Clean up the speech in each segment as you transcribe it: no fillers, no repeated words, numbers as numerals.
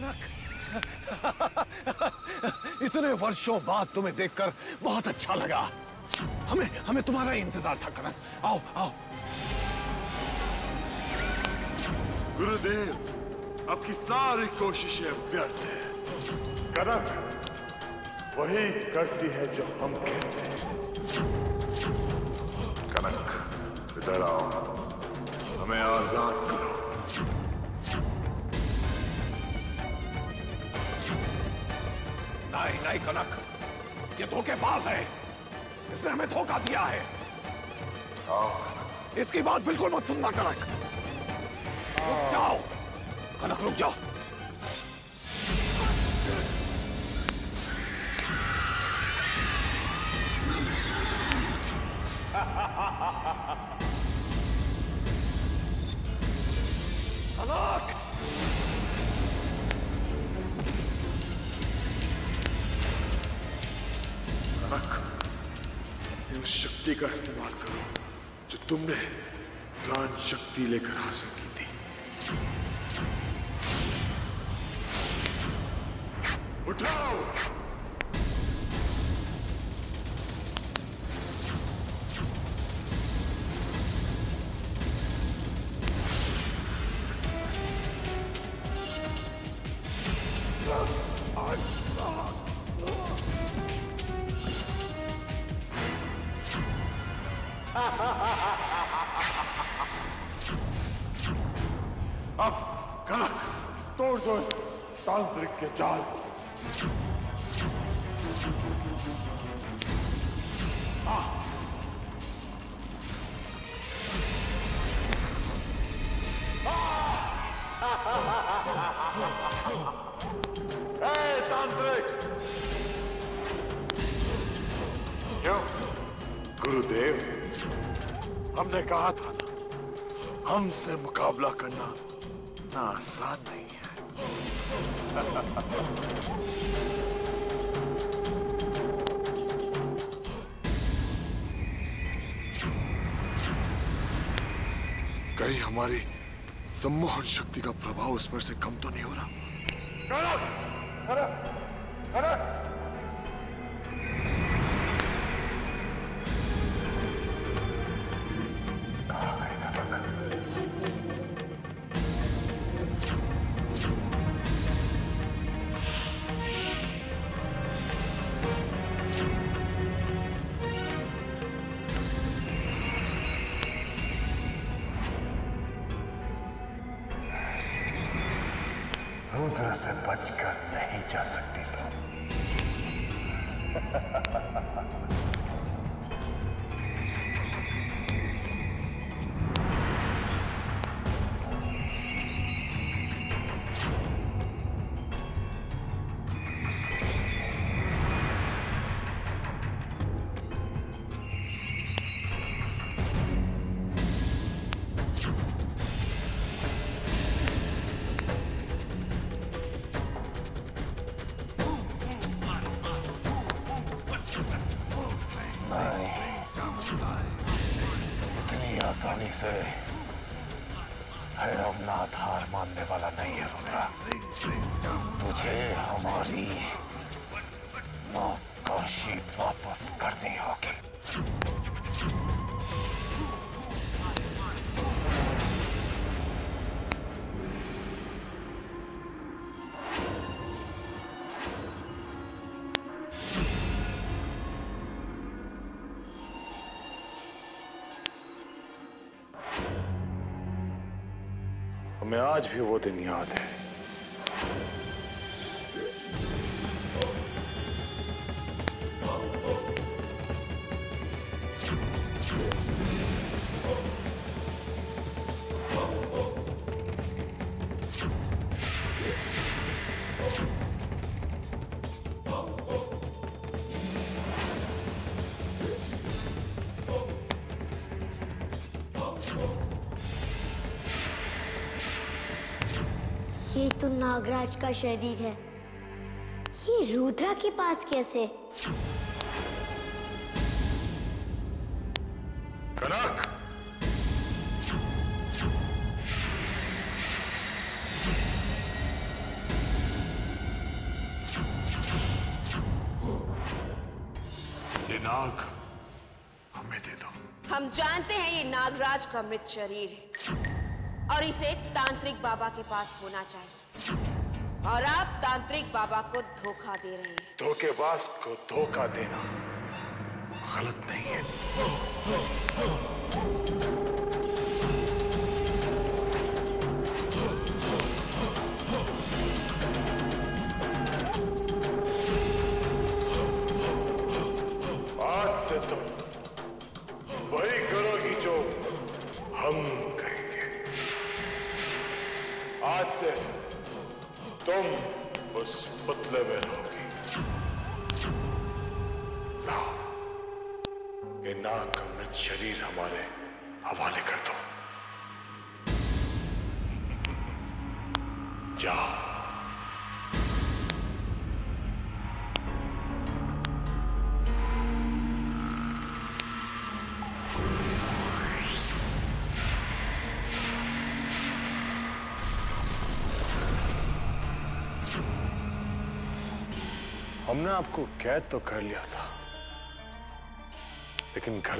कनक, इतने वर्षों बाद तुम्हें देखकर बहुत अच्छा लगा। हमें तुम्हारा इंतजार था कनक। आओ आओ। गुरुदेव, आपकी सारी कोशिशें व्यर्थ है। कनक वही करती है जो हम कहते हैं। कनक, इधर आओ, हमें आजाद करो। नहीं नहीं कनक, ये धोखेबाज है। इसने हमें धोखा दिया है। इसकी बात बिल्कुल मत सुनना कनक। रुक जाओ कनक, रुक जाओ। कनक, उस शक्ति का इस्तेमाल करो जो तुमने ज्ञान शक्ति लेकर हासिल की थी। उठाओ। अब कनक, तोड़ दो इस तांत्रिक के जाल को। तांत्रिक, क्यों? गुरुदेव, हमने कहा था ना, हमसे मुकाबला करना ना आसान नहीं है। कहीं हमारी सम्मोहन शक्ति का प्रभाव उस पर से कम तो नहीं हो रहा? कनक, कनक, कनक। रुद्र से बचकर नहीं जा सकती तुम। आसानी से भैरवनाथ हार मानने वाला नहीं है रुद्रा। तुझे हमारी नौकाशी वापस करनी होगी। हमें आज भी वो दिन याद है। ये तो नागराज का शरीर है। ये रुद्रा के पास कैसे? कनक, ये नाग हमें दे दो। हम जानते हैं ये नागराज का मृत शरीर है और इसे तांत्रिक बाबा के पास होना चाहिए, और आप तांत्रिक बाबा को धोखा दे रहे हैं। धोखेबाज को धोखा देना गलत नहीं है। आज से तुम वही करोगी जो हम कहेंगे। आज से तुम उस पुतले में रहोगी। ये नाग का मृत शरीर हमारे हवाले कर दो। जाओ। हमने आपको कैद तो कर लिया था, लेकिन घर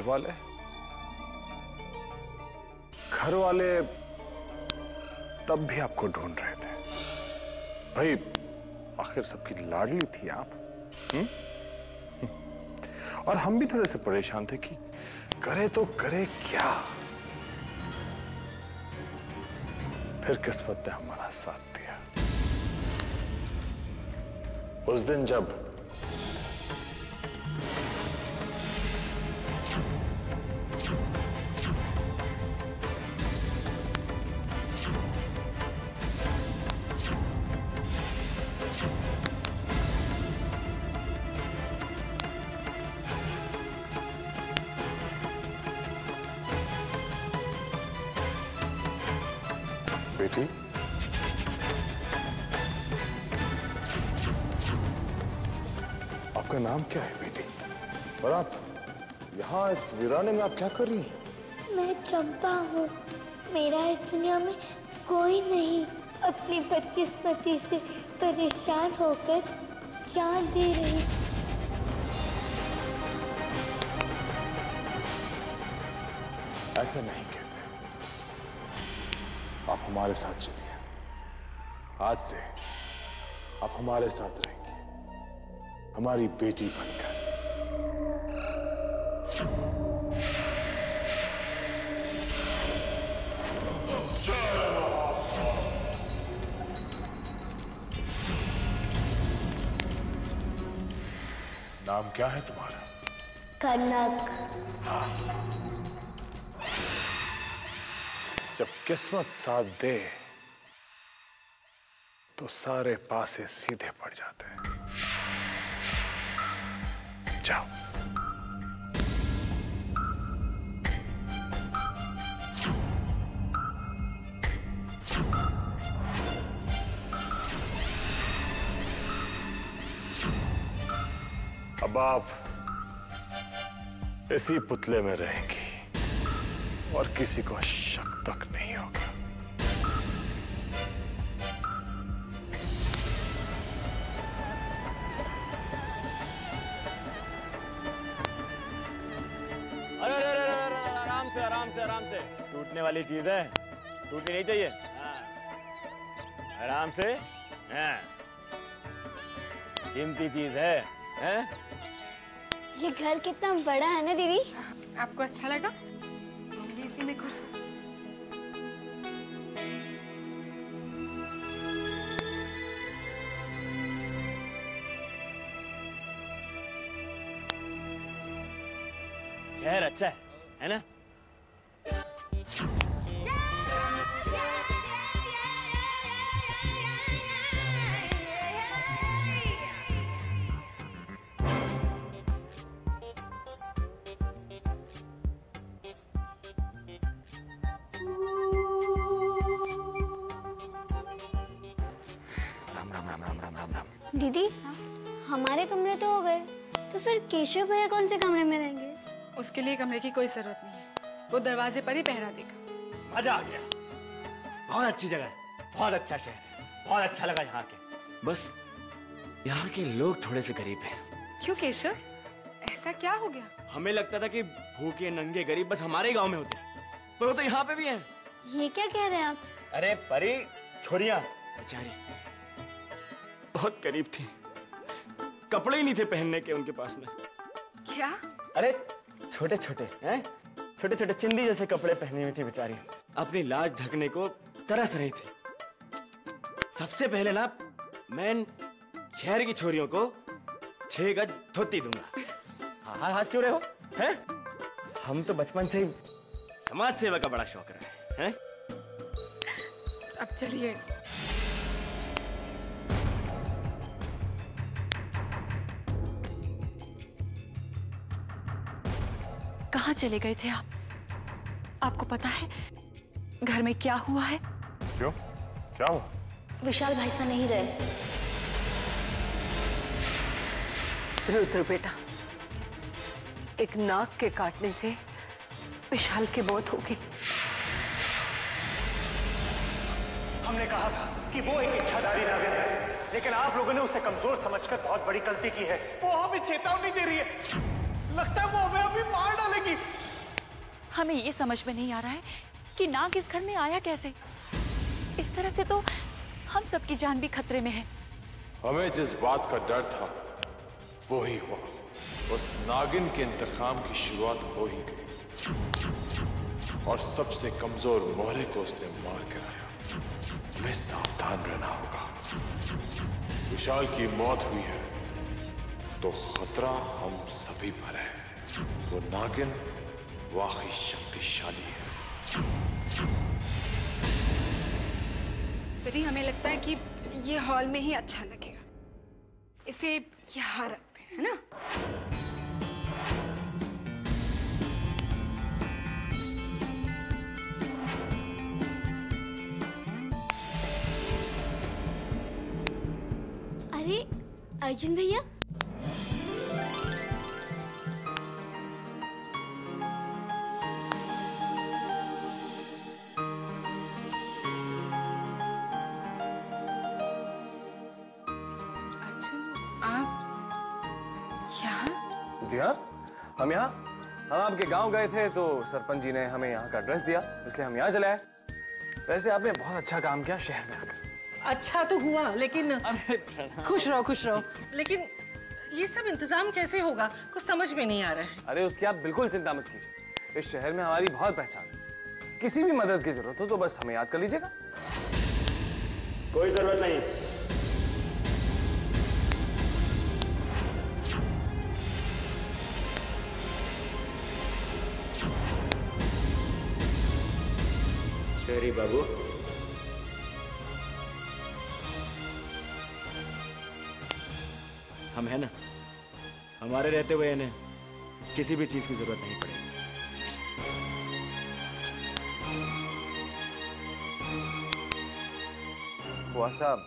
वाले तब भी आपको ढूंढ रहे थे। भाई आखिर सबकी लाडली थी आप। और हम भी थोड़े से परेशान थे कि करे तो करे क्या। फिर किस्मत ने हमारा साथ दिया। उस दिन जब बेटी, आपका नाम क्या है बेटी? और आप यहाँ इस वीराने में आप क्या कर रही हैं? मैं चंपा हूँ। मेरा इस दुनिया में कोई नहीं। अपनी बदकिस्मती से परेशान होकर जान दे रही। ऐसा नहीं कहते। आप हमारे साथ चलिए। आज से आप हमारे साथ रहेंगी, हमारी बेटी बनकर। नाम क्या है तुम्हारा? कनक। हाँ। जब किस्मत साथ दे तो सारे पासे सीधे पड़ जाते हैं। जाओ। अब आप इसी पुतले में रहेंगी और किसी को शक तक नहीं होगा। अरे आराम से टूटने वाली चीज है, टूटनी नहीं चाहिए। आराम से। कीमती चीज है। ये घर कितना बड़ा है ना दीदी? आपको अच्छा लगा? हम भी इसी में खुश हैं। शहर अच्छा है ना? दीदी, हमारे कमरे तो हो गए, तो फिर केशव भैया कौन से कमरे में रहेंगे? उसके लिए कमरे की कोई जरूरत नहीं है, वो दरवाजे पर ही पहरा देगा। मजा आ गया। बहुत अच्छी जगह है, बहुत अच्छा शहर, बहुत अच्छा लगा यहाँ के। बस यहाँ के लोग थोड़े से गरीब हैं। क्यों केशव, ऐसा क्या हो गया? हमें लगता था कि भूखे नंगे गरीब बस हमारे ही गांव में होते हैं, पर वो तो यहाँ पे भी हैं। ये क्या कह रहे हैं आप? अरे परी, छोरियां बेचारी बहुत गरीब थी, कपड़े ही नहीं थे पहनने के उनके पास में। क्या? अरे छोटे छोटे हैं, छोटे छोटे चिंदी जैसे कपड़े पहने हुए थी बेचारी, अपनी लाज ढकने को तरस रही थी। सबसे पहले ना मैं शहर की छोरियों को 6 गज धोती दूंगा। हाँ, हंस क्यों रहे हो? हैं? हम तो बचपन से ही समाज सेवा का बड़ा शौक रहा है। अब चलिए। कहाँ चले गए थे आप? आपको पता है घर में क्या हुआ है? क्यों? क्या हुआ? विशाल भाई साहब नहीं रहे। रुद्र बेटा, एक नाग के काटने से विशाल की मौत हो गई। हमने कहा था कि वो एक इच्छाधारी नागिन है, लेकिन आप लोगों ने उसे कमजोर समझकर बहुत बड़ी गलती की है। वो हमें चेतावनी दे रही है, लगता है वो हमें अभी मार डालेगी। हमें ये समझ में नहीं आ रहा है कि नाग इस घर में आया कैसे। इस तरह से तो हम सबकी जान भी खतरे में है। हमें जिस बात का डर था वो ही हुआ। उस नागिन के इंतकाम की शुरुआत हो ही गई और सबसे कमजोर मोहरे को उसने मार गिराया। हमें सावधान रहना होगा। विशाल की मौत हुई है तो खतरा हम सभी पर है। वो नागिन वाकई शक्तिशाली है। परी, हमें लगता है कि ये हॉल में ही अच्छा लगेगा। इसे यहाँ रखते हैं, है ना? अरे अर्जुन भैया, जी हाँ, हम यहाँ हम आपके गांव गए थे तो सरपंच जी ने हमें यहाँ का एड्रेस दिया, इसलिए हम यहाँ चले आए। वैसे आपने बहुत अच्छा काम किया शहर में आकर। अच्छा तो हुआ, लेकिन खुश रहो खुश रहो। लेकिन ये सब इंतजाम कैसे होगा, कुछ समझ में नहीं आ रहा है। अरे उसकी आप बिल्कुल चिंता मत कीजिए। इस शहर में हमारी बहुत पहचान है। किसी भी मदद की जरूरत हो तो बस हमें याद कर लीजिएगा। कोई जरूरत नहीं। शेरी बाबू, हम है ना, हमारे रहते हुए इन्हें किसी भी चीज की जरूरत नहीं पड़ेगी। बुआ साहब,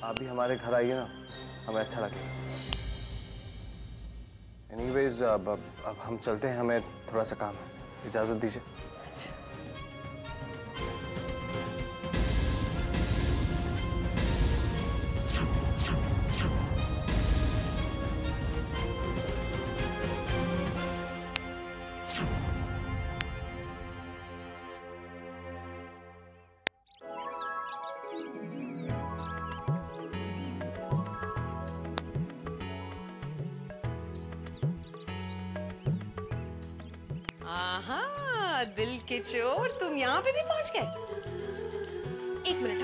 आप भी हमारे घर आइए ना, हमें अच्छा लगेगा। एनीवेज अब हम चलते हैं, हमें थोड़ा सा काम है, इजाजत दीजिए। आहा, दिल के चोर, तुम यहाँ पे भी पहुंच गए। 1 मिनट।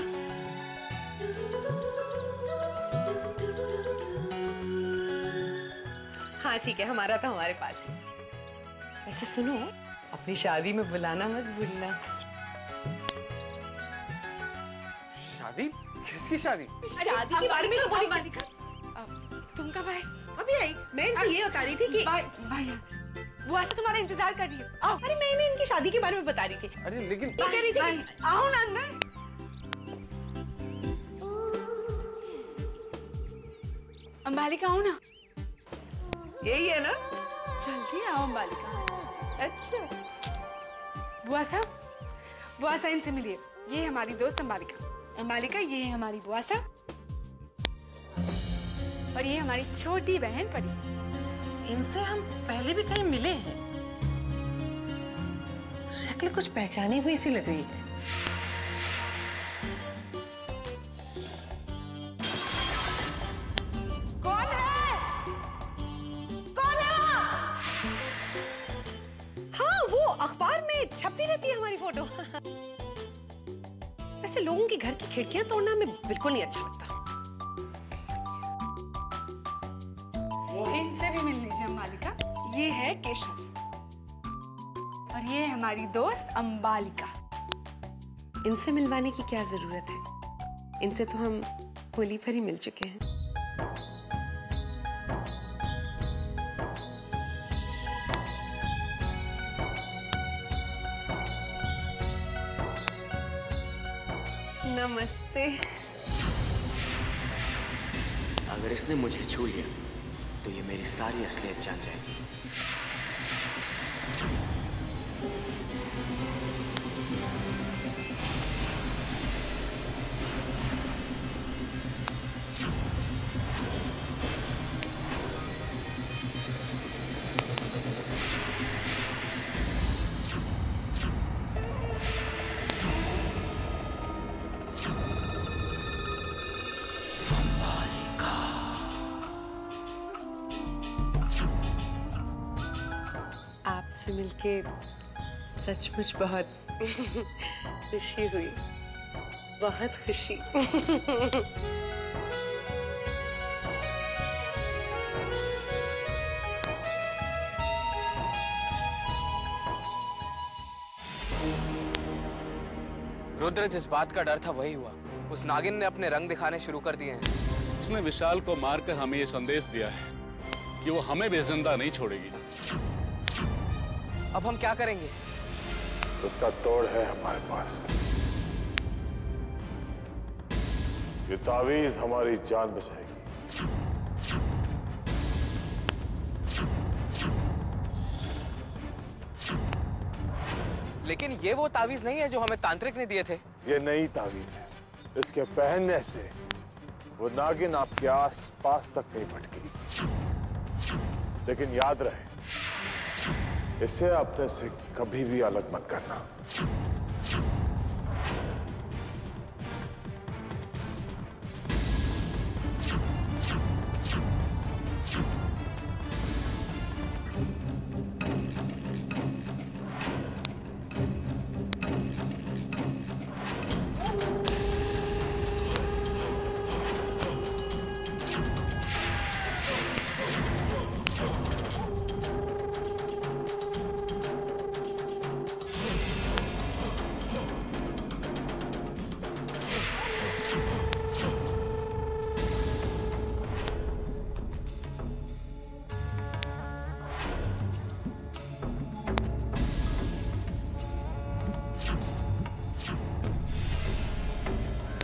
हाँ ठीक है, हमारा तो हमारे पास ही। वैसे सुनो, अपनी शादी में बुलाना मत भूलना। शादी? किसकी शादी? शादी के बारे में तो बोली। तुम कब आए? अभी आई। मैं इनसे ये बता रही थी कि भाई वो ऐसे तुम्हारा इंतजार कर रही है। आओ। अरे मैंने इनकी शादी के बारे में बता रही थी। अरे लेकिन ये कह रही थी कि आओ ना अंदर। अंबालिका आओ ना। यही है ना? जल्दी आओ अंबालिका। अच्छा। बुआ साहब इनसे मिलिए। ये हमारी दोस्त अंबालिका। अंबालिका, ये है हमारी बुआ साहब। और ये हमारी छोटी बहन परी। इनसे हम पहले भी कहीं मिले हैं। शक्ल कुछ पहचानी हुई सी लग रही है। कौन है? कौन है वहाँ? हाँ, वो अखबार में छपती रहती है हमारी फोटो। वैसे लोगों के घर की खिड़कियां तोड़ना हमें बिल्कुल नहीं अच्छा लगता। इनसे भी मिल लीजिए अंबालिका। ये है केशव और ये है हमारी दोस्त अंबालिका। इनसे मिलवाने की क्या जरूरत है? इनसे तो हम होली पर ही मिल चुके हैं। नमस्ते। अगर इसने मुझे छू लिया तो ये मेरी सारी असलियत जान जाएगी। आपसे मिलके सचमुच बहुत खुशी हुई, बहुत खुशी। रुद्र, जिस बात का डर था वही हुआ। उस नागिन ने अपने रंग दिखाने शुरू कर दिए हैं। उसने विशाल को मारकर हमें ये संदेश दिया है कि वो हमें भी जिंदा नहीं छोड़ेगी। अब हम क्या करेंगे? उसका तोड़ है हमारे पास। ये तावीज हमारी जान बचाएगी। लेकिन ये वो तावीज नहीं है जो हमें तांत्रिक ने दिए थे। ये नई तावीज है। इसके पहनने से वो नागिन आपके आस पास तक नहीं भटकेगी। लेकिन याद रहे, इसे अपने से कभी भी अलग मत करना।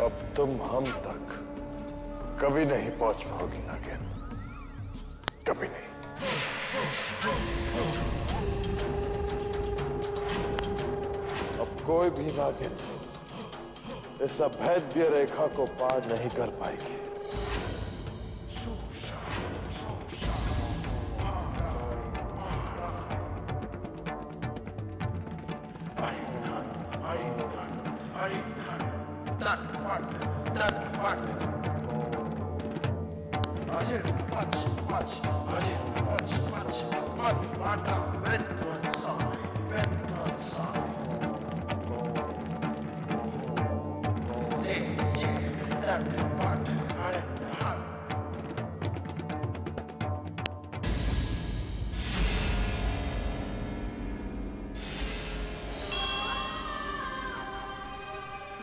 अब तुम हम तक कभी नहीं पहुंच पाओगी नागिन, कभी नहीं। अब कोई भी नागिन इस अभेद्य रेखा को पार नहीं कर पाएगी।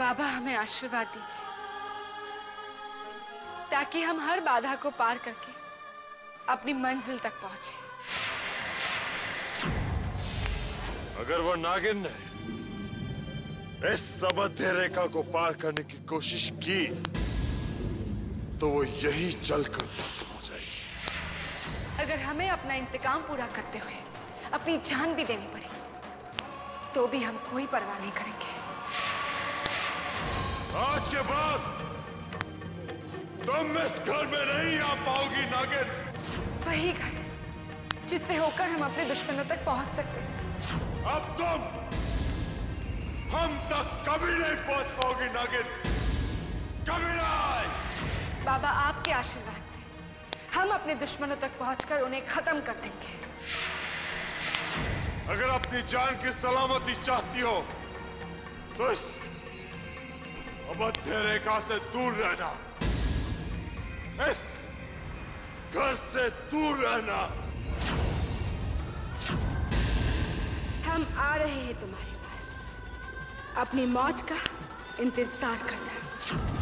बाबा, हमें आशीर्वाद दीजिए ताकि हम हर बाधा को पार करके अपनी मंजिल तक पहुंचे। अगर वो नागिन ने इस अभेद्य रेखा को पार करने की कोशिश की तो वो यही जलकर भस्म हो जाएगी। अगर हमें अपना इंतकाम पूरा करते हुए अपनी जान भी देनी पड़ी तो भी हम कोई परवाह नहीं करेंगे। आज के बाद तुम इस घर में नहीं आ पाओगी नागिन। वही घर जिससे होकर हम अपने दुश्मनों तक पहुंच सकते हैं। अब तुम हम तक कभी नहीं पहुंच पाओगी नागिन, कभी नहीं। बाबा आपके आशीर्वाद से हम अपने दुश्मनों तक पहुंचकर उन्हें खत्म कर देंगे। अगर अपनी जान की सलामती चाहती हो तो इस अभद्र रेखा से दूर रहना, इस घर से दूर रहना। हम आ रहे हैं तुम्हारे पास अपनी मौत का इंतजार करना।